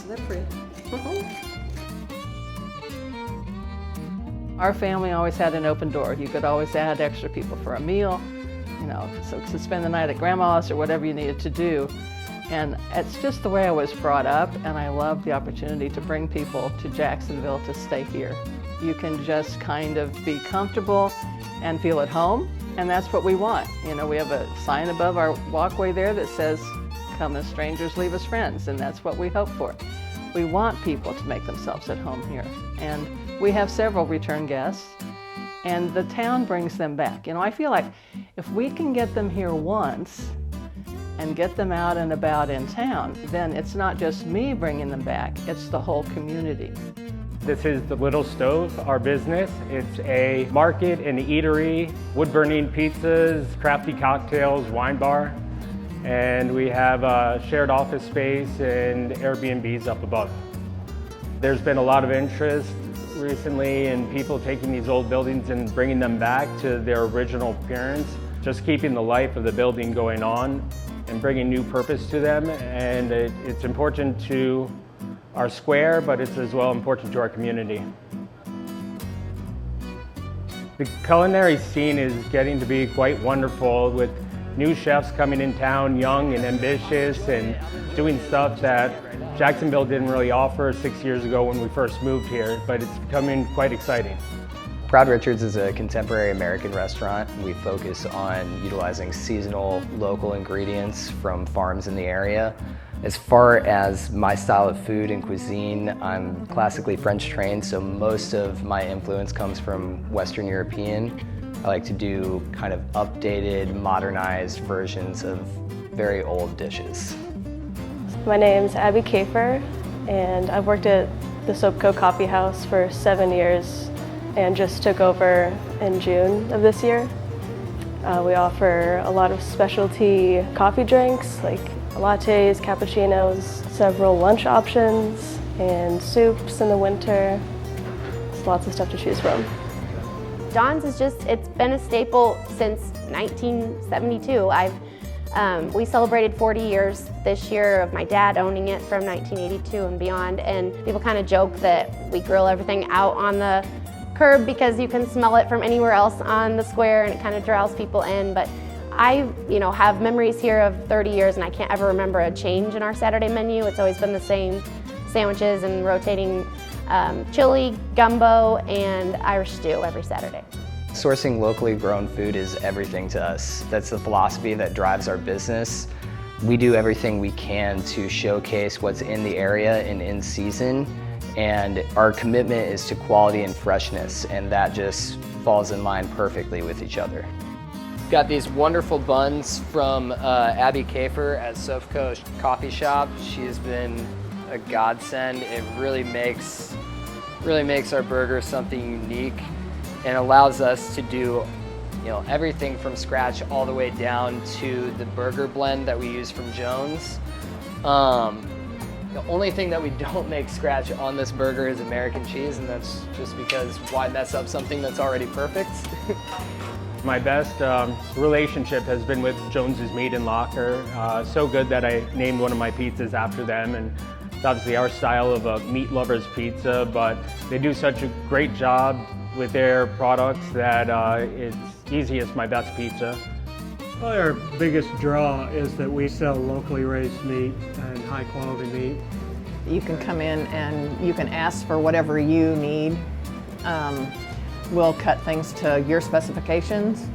They're free. Our family always had an open door. You could always add extra people for a meal, you know, so to spend the night at grandma's or whatever you needed to do. And it's just the way I was brought up, and I love the opportunity to bring people to Jacksonville to stay here. You can just kind of be comfortable and feel at home, and that's what we want. You know, we have a sign above our walkway there that says, "Come as strangers, leave as friends," and that's what we hope for. We want people to make themselves at home here, and we have several return guests, and the town brings them back. You know, I feel like if we can get them here once and get them out and about in town, then it's not just me bringing them back, it's the whole community. This is the Little Stove, our business. It's a market and eatery, wood-burning pizzas, crafty cocktails, wine bar, and we have a shared office space and Airbnbs up above. There's been a lot of interest recently in people taking these old buildings and bringing them back to their original appearance, just keeping the life of the building going on and bringing new purpose to them. And it's important to our square, but it's as well important to our community. The culinary scene is getting to be quite wonderful, with new chefs coming in town, young and ambitious, and doing stuff that Jacksonville didn't really offer 6 years ago when we first moved here, but it's becoming quite exciting. Proud Richards is a contemporary American restaurant. We focus on utilizing seasonal, local ingredients from farms in the area. As far as my style of food and cuisine, I'm classically French trained, so most of my influence comes from Western European. I like to do kind of updated, modernized versions of very old dishes. My name's Abby Kafer, and I've worked at the Soapco Coffee House for 7 years and just took over in June of this year. We offer a lot of specialty coffee drinks like lattes, cappuccinos, several lunch options, and soups in the winter. There's lots of stuff to choose from. Don's is it's been a staple since 1972. We celebrated 40 years this year of my dad owning it from 1982 and beyond, and people kind of joke that we grill everything out on the curb because you can smell it from anywhere else on the square and it kind of draws people in. But I have memories here of 30 years and I can't ever remember a change in our Saturday menu. It's always been the same sandwiches and rotating chili, gumbo, and Irish stew every Saturday. Sourcing locally grown food is everything to us. That's the philosophy that drives our business. We do everything we can to showcase what's in the area and in season, and our commitment is to quality and freshness, and that just falls in line perfectly with each other. Got these wonderful buns from Abby Kafer at Soapco Coffee Shop. She's been a godsend. It really makes our burger something unique and allows us to do everything from scratch all the way down to the burger blend that we use from Jones. The only thing that we don't make scratch on this burger is American cheese, and that's just because why mess up something that's already perfect? My best relationship has been with Jones's Meat and Locker. So good that I named one of my pizzas after them, and it's obviously our style of a meat lover's pizza, but they do such a great job with their products that it's easy as my best pizza. Probably our biggest draw is that we sell locally raised meat and high quality meat. You can come in and you can ask for whatever you need. We'll cut things to your specifications,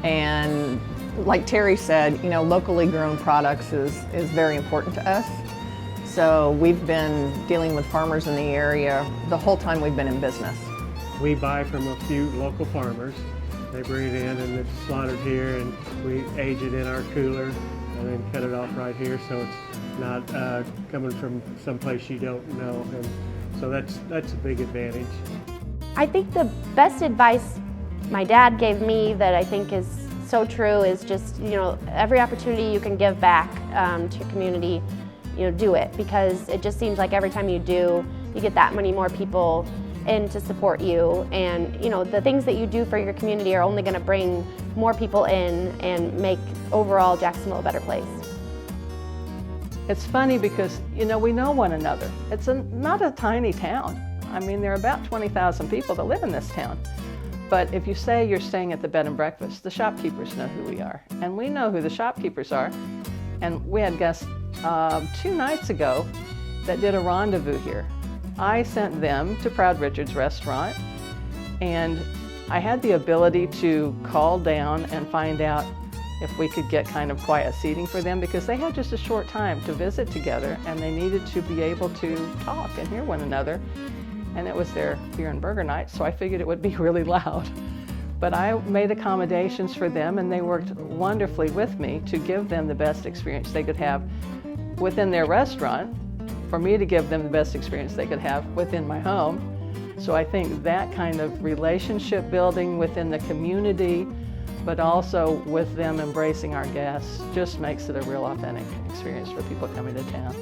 and like Terry said, locally grown products is very important to us. So we've been dealing with farmers in the area the whole time we've been in business. We buy from a few local farmers. They bring it in and it's slaughtered here, and we age it in our cooler and then cut it off right here, so it's not coming from someplace you don't know, and so that's a big advantage. I think the best advice my dad gave me that I think is so true is just, every opportunity you can give back to your community, do it, because it just seems like every time you do, you get that many more people in to support you, and the things that you do for your community are only going to bring more people in and make overall Jacksonville a better place. It's funny because, you know, we know one another. It's not a tiny town. I mean, there are about 20,000 people that live in this town. But if you say you're staying at the bed and breakfast, the shopkeepers know who we are. And we know who the shopkeepers are. And we had guests 2 nights ago that did a rendezvous here. I sent them to Proud Richard's restaurant, and I had the ability to call down and find out if we could get kind of quiet seating for them, because they had just a short time to visit together and they needed to be able to talk and hear one another. And it was their beer and burger night, so I figured it would be really loud. But I made accommodations for them, and they worked wonderfully with me to give them the best experience they could have within their restaurant, for me to give them the best experience they could have within my home. So I think that kind of relationship building within the community, but also with them embracing our guests, just makes it a real authentic experience for people coming to town.